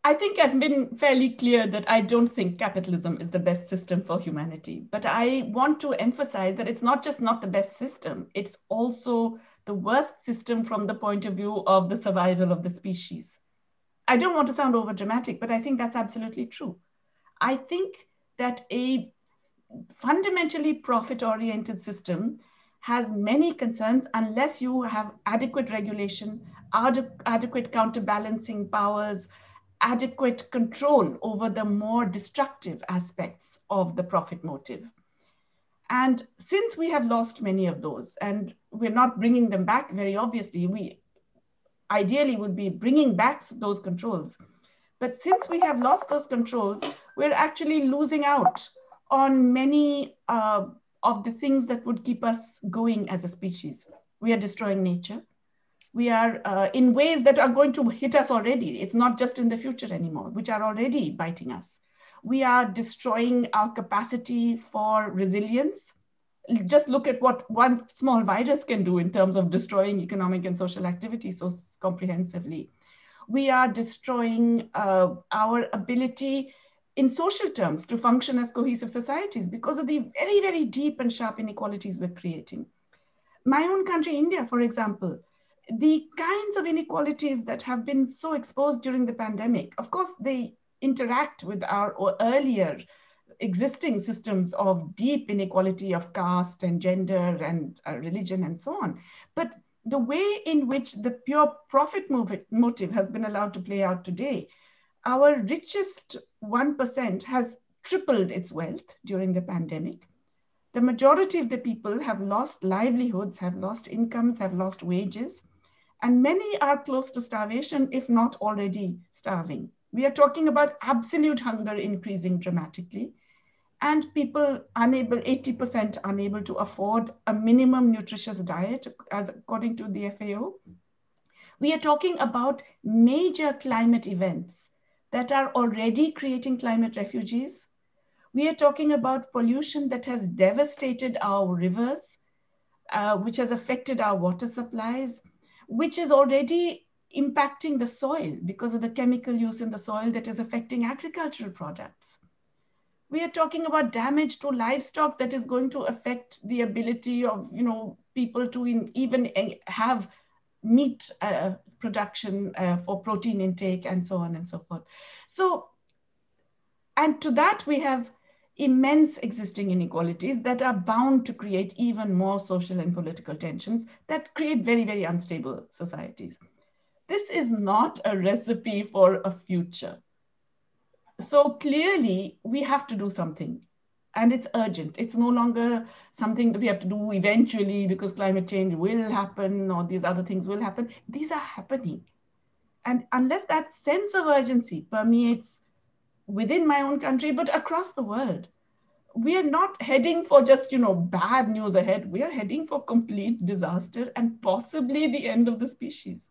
I think I've been fairly clear that I don't think capitalism is the best system for humanity. But I want to emphasize that it's not just not the best system, it's also the worst system from the point of view of the survival of the species. I don't want to sound over dramatic, but I think that's absolutely true. I think that a fundamentally profit-oriented system has many concerns unless you have adequate regulation, adequate counterbalancing powers, adequate control over the more destructive aspects of the profit motive. And since we have lost many of those, and we're not bringing them back very obviously, we ideally would be bringing back those controls. But since we have lost those controls, we're actually losing out on many of the things that would keep us going as a species. We are destroying nature. We are in ways that are going to hit us already. It's not just in the future anymore, which are already biting us. We are destroying our capacity for resilience. Just look at what one small virus can do in terms of destroying economic and social activity so comprehensively. We are destroying our ability in social terms to function as cohesive societies because of the very, very deep and sharp inequalities we're creating. My own country, India, for example, the kinds of inequalities that have been so exposed during the pandemic, of course, they interact with our earlier existing systems of deep inequality of caste and gender and religion and so on. But the way in which the pure profit motive has been allowed to play out today, our richest 1% has tripled its wealth during the pandemic. The majority of the people have lost livelihoods, have lost incomes, have lost wages, and many are close to starvation, if not already starving. We are talking about absolute hunger increasing dramatically, and people unable, 80% unable to afford a minimum nutritious diet, as according to the FAO. We are talking about major climate events that are already creating climate refugees. We are talking about pollution that has devastated our rivers, which has affected our water supplies, which is already impacting the soil because of the chemical use in the soil that is affecting agricultural products. We are talking about damage to livestock that is going to affect the ability of people to even have meat production for protein intake and so on and so forth. So, and to that we have immense existing inequalities that are bound to create even more social and political tensions that create very, very unstable societies. This is not a recipe for a future. So clearly we have to do something, and it's urgent. It's no longer something that we have to do eventually because climate change will happen or these other things will happen. These are happening. And unless that sense of urgency permeates within my own country, but across the world, we are not heading for just, bad news ahead. We are heading for complete disaster and possibly the end of the species.